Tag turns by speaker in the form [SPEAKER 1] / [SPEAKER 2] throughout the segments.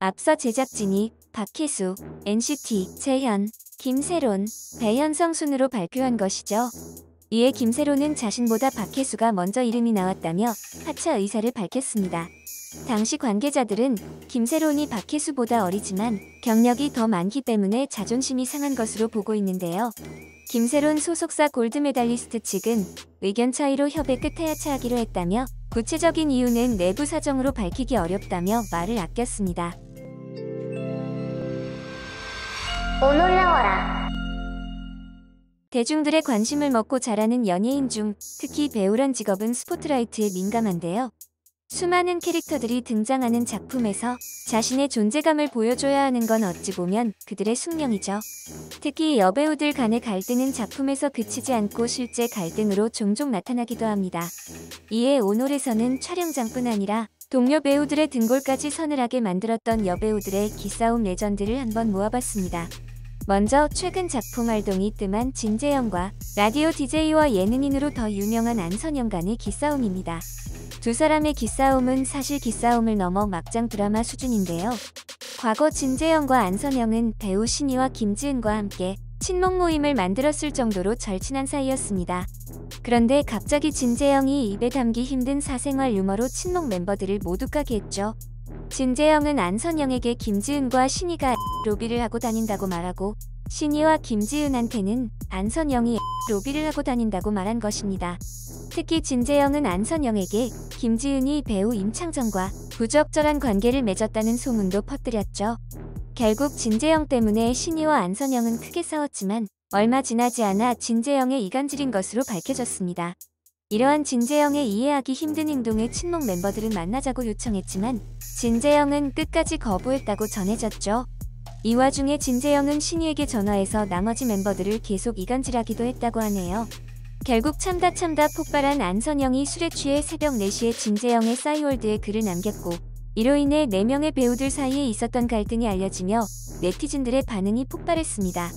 [SPEAKER 1] 앞서 제작진이 박혜수, NCT, 재현, 김세론, 배현성 순으로 발표한 것이죠. 이에 김세론은 자신보다 박혜수가 먼저 이름이 나왔다며 하차 의사를 밝혔습니다. 당시 관계자들은 김세론이 박혜수보다 어리지만 경력이 더 많기 때문에 자존심이 상한 것으로 보고 있는데요. 김세론 소속사 골드메달리스트 측은 의견 차이로 협의 끝에 하차하기로 했다며 구체적인 이유는 내부 사정으로 밝히기 어렵다며 말을 아꼈습니다.
[SPEAKER 2] 올라와라.
[SPEAKER 1] 대중들의 관심을 먹고 자라는 연예인 중 특히 배우란 직업은 스포트라이트에 민감한데요. 수많은 캐릭터들이 등장하는 작품에서 자신의 존재감을 보여줘야 하는 건 어찌 보면 그들의 숙명이죠. 특히 여배우들 간의 갈등은 작품에서 그치지 않고 실제 갈등으로 종종 나타나기도 합니다. 이에 오놀에서는 촬영장뿐 아니라 동료 배우들의 등골까지 서늘하게 만들었던 여배우들의 기싸움 레전드를 한번 모아봤습니다. 먼저 최근 작품 활동이 뜸한 진재영과 라디오 DJ와 예능인으로 더 유명한 안선영 간의 기싸움입니다. 두 사람의 기싸움은 사실 기싸움을 넘어 막장 드라마 수준인데요. 과거 진재영과 안선영은 배우 신희와 김지은과 함께 친목 모임을 만들었을 정도로 절친한 사이였습니다. 그런데 갑자기 진재영이 입에 담기 힘든 사생활 유머로 친목 멤버들을 모두 까게 했죠. 진재영은 안선영에게 김지은과 신희가 로비를 하고 다닌다고 말하고 신희와 김지은한테는 안선영이 로비를 하고 다닌다고 말한 것입니다. 특히 진재영은 안선영에게 김지은이 배우 임창정과 부적절한 관계를 맺었다는 소문도 퍼뜨렸죠. 결국 진재영 때문에 신희와 안선영은 크게 싸웠지만 얼마 지나지 않아 진재영의 이간질인 것으로 밝혀졌습니다. 이러한 진재영의 이해하기 힘든 행동에 친목 멤버들은 만나자고 요청했지만 진재영은 끝까지 거부했다고 전해졌죠. 이 와중에 진재영은 신희에게 전화해서 나머지 멤버들을 계속 이간질하기도 했다고 하네요. 결국 참다 폭발한 안선영이 술에 취해 새벽 4시에 진재영의 싸이월드에 글을 남겼고 이로 인해 4명의 배우들 사이에 있었던 갈등이 알려지며 네티즌들의 반응이 폭발했습니다.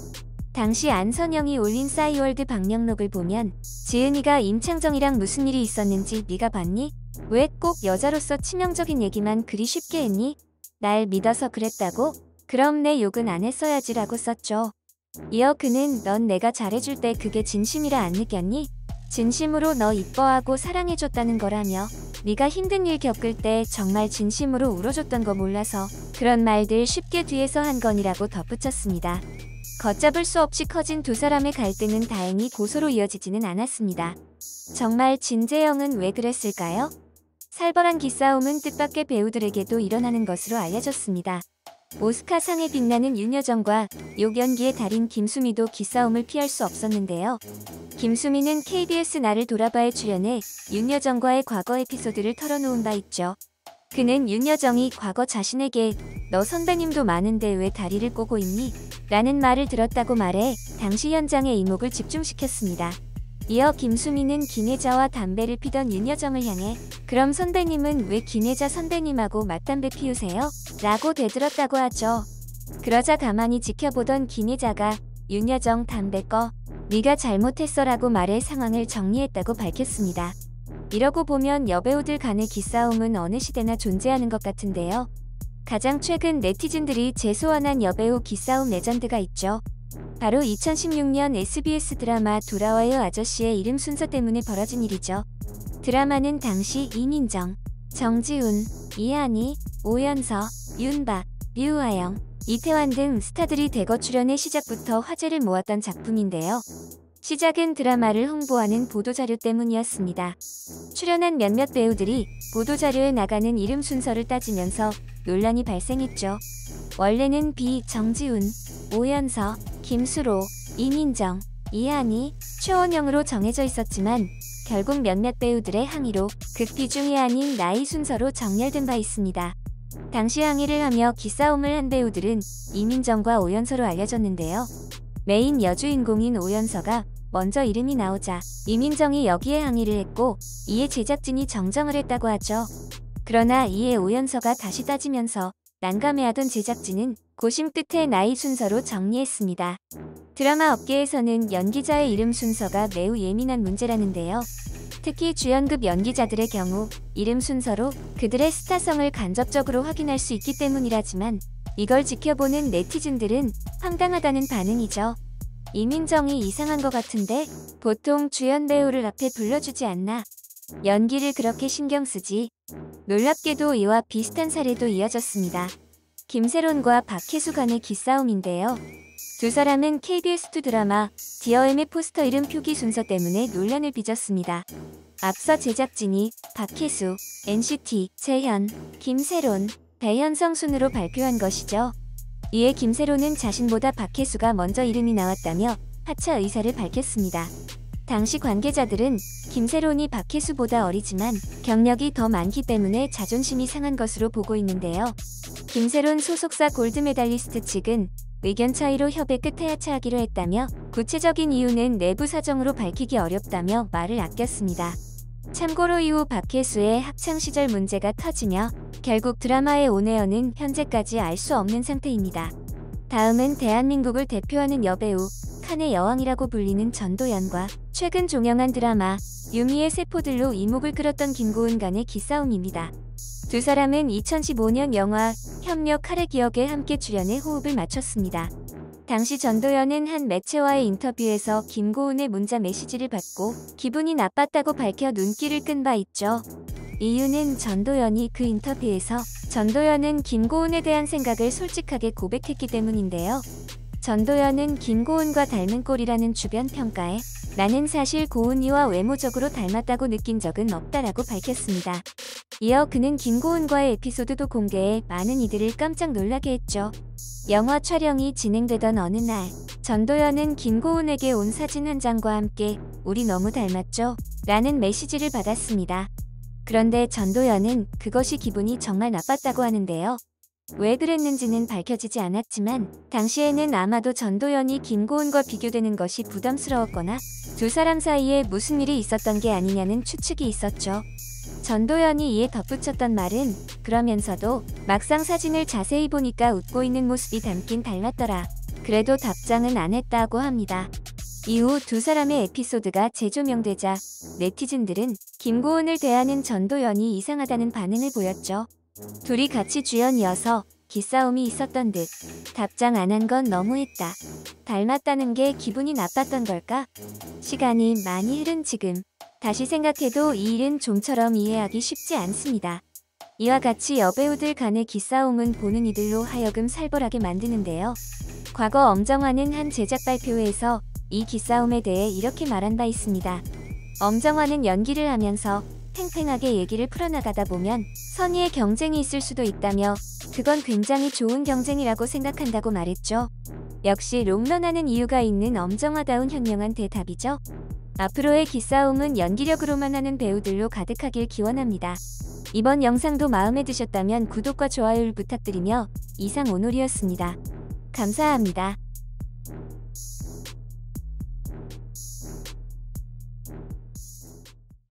[SPEAKER 1] 당시 안선영이 올린 싸이월드 방명록을 보면 지은이가 임창정이랑 무슨 일이 있었는지 네가 봤니? 왜 꼭 여자로서 치명적인 얘기만 그리 쉽게 했니? 날 믿어서 그랬다고? 그럼 내 욕은 안 했어야지 라고 썼죠. 이어 그는 넌 내가 잘해줄 때 그게 진심이라 안 느꼈니? 진심으로 너 이뻐하고 사랑해줬다는 거라며 네가 힘든 일 겪을 때 정말 진심으로 울어줬던 거 몰라서 그런 말들 쉽게 뒤에서 한 건이라고 덧붙였습니다. 걷잡을 수 없이 커진 두 사람의 갈등은 다행히 고소로 이어지지는 않았습니다. 정말 진재영은 왜 그랬을까요? 살벌한 기싸움은 뜻밖의 배우들에게도 일어나는 것으로 알려졌습니다. 오스카상에 빛나는 윤여정과 욕연기의 달인 김수미도 기싸움을 피할 수 없었는데요. 김수미는 KBS 나를 돌아봐에 출연해 윤여정과의 과거 에피소드를 털어놓은 바 있죠. 그는 윤여정이 과거 자신에게 너 선배님도 많은데 왜 다리를 꼬고 있니? 라는 말을 들었다고 말해 당시 현장의 이목을 집중시켰습니다. 이어 김수미는 김혜자와 담배를 피던 윤여정을 향해 그럼 선배님은 왜 김혜자 선배님하고 맞담배 피우세요? 라고 되들었다고 하죠. 그러자 가만히 지켜보던 김혜자가 윤여정 담배 꺼. 네가 잘못했어 라고 말해 상황을 정리했다고 밝혔습니다. 이러고 보면 여배우들 간의 기싸움은 어느 시대나 존재하는 것 같은데요. 가장 최근 네티즌들이 재소환한 여배우 기싸움 레전드가 있죠. 바로 2016년 SBS 드라마 돌아와요 아저씨의 이름 순서 때문에 벌어진 일이죠. 드라마는 당시 이민정, 정지훈, 이한희, 오연서, 윤박, 류화영, 이태환 등 스타들이 대거 출연해 시작부터 화제를 모았던 작품인데요. 시작은 드라마를 홍보하는 보도자료 때문이었습니다. 출연한 몇몇 배우들이 보도자료에 나가는 이름 순서를 따지면서 논란이 발생했죠. 원래는 정지훈, 오연서, 김수로, 이민정, 이한희, 최원영으로 정해져 있었지만 결국 몇몇 배우들의 항의로 극비중이 아닌 나이 순서로 정렬된 바 있습니다. 당시 항의를 하며 기싸움을 한 배우들은 이민정과 오연서로 알려졌는데요. 메인 여주인공인 오연서가 먼저 이름이 나오자 이민정이 여기에 항의를 했고 이에 제작진이 정정을 했다고 하죠. 그러나 이에 오연서가 다시 따지면서 난감해하던 제작진은 고심 끝에 나이 순서로 정리했습니다. 드라마 업계에서는 연기자의 이름 순서가 매우 예민한 문제라는데요. 특히 주연급 연기자들의 경우 이름 순서로 그들의 스타성을 간접적으로 확인할 수 있기 때문이라지만 이걸 지켜보는 네티즌들은 황당하다는 반응이죠. 이민정이 이상한 것 같은데 보통 주연 배우를 앞에 불러주지 않나? 연기를 그렇게 신경 쓰지? 놀랍게도 이와 비슷한 사례도 이어졌습니다. 김세론과 박혜수 간의 기싸움인데요. 두 사람은 KBS2 드라마 디어엠의 포스터 이름 표기 순서 때문에 논란을 빚었습니다. 앞서 제작진이 박혜수, NCT, 재현, 김세론, 배현성 순으로 발표한 것이죠. 이에 김세론은 자신보다 박혜수가 먼저 이름이 나왔다며 하차 의사를 밝혔습니다. 당시 관계자들은 김세론이 박혜수보다 어리지만 경력이 더 많기 때문에 자존심이 상한 것으로 보고 있는데요. 김세론 소속사 골드메달리스트 측은 의견 차이로 협의 끝에 하차하기로 했다며 구체적인 이유는 내부 사정으로 밝히기 어렵다며 말을 아꼈습니다. 참고로 이후 박혜수의 학창시절 문제가 터지며 결국 드라마의 온에어는 현재까지 알 수 없는 상태입니다. 다음은 대한민국을 대표하는 여배우, 칸의 여왕이라고 불리는 전도연과 최근 종영한 드라마 유미의 세포들로 이목을 끌었던 김고은 간의 기싸움입니다. 두 사람은 2015년 영화 협력 칼의 기억에 함께 출연해 호흡을 맞췄습니다. 당시 전도연은 한 매체와의 인터뷰에서 김고은의 문자 메시지를 받고 기분이 나빴다고 밝혀 눈길을 끈 바 있죠. 이유는 전도연이 그 인터뷰에서 전도연은 김고은에 대한 생각을 솔직하게 고백했기 때문인데요. 전도연은 김고은과 닮은 꼴이라는 주변 평가에 나는 사실 고은이와 외모적으로 닮았다고 느낀 적은 없다라고 밝혔습니다. 이어 그는 김고은과의 에피소드도 공개해 많은 이들을 깜짝 놀라게 했죠. 영화 촬영이 진행되던 어느 날 전도연은 김고은에게 온 사진 한 장과 함께 "우리 너무 닮았죠?" 라는 메시지를 받았습니다. 그런데 전도연은 그것이 기분이 정말 나빴다고 하는데요. 왜 그랬는지는 밝혀지지 않았지만 당시에는 아마도 전도연이 김고은과 비교되는 것이 부담스러웠거나 두 사람 사이에 무슨 일이 있었던 게 아니냐는 추측이 있었죠. 전도연이 이에 덧붙였던 말은 그러면서도 막상 사진을 자세히 보니까 웃고 있는 모습이 닮긴 닮았더라. 그래도 답장은 안 했다고 합니다. 이후 두 사람의 에피소드가 재조명되자 네티즌들은 김고은을 대하는 전도연이 이상하다는 반응을 보였죠. 둘이 같이 주연이어서 기싸움이 있었던 듯. 답장 안 한 건 너무했다. 닮았다는 게 기분이 나빴던 걸까? 시간이 많이 흐른 지금 다시 생각해도 이 일은 좀처럼 이해하기 쉽지 않습니다. 이와 같이 여배우들 간의 기싸움은 보는 이들로 하여금 살벌하게 만드는데요. 과거 엄정화는 한 제작 발표회에서 이 기싸움에 대해 이렇게 말한 바 있습니다. 엄정화는 연기를 하면서 팽팽하게 얘기를 풀어나가다 보면 선의의 경쟁이 있을 수도 있다며 그건 굉장히 좋은 경쟁이라고 생각한다고 말했죠. 역시 롱런하는 이유가 있는 엄정화다운 현명한 대답이죠. 앞으로의 기싸움은 연기력으로만 하는 배우들로 가득하길 기원합니다. 이번 영상도 마음에 드셨다면 구독과 좋아요를 부탁드리며 이상 오놀이었습니다. 감사합니다.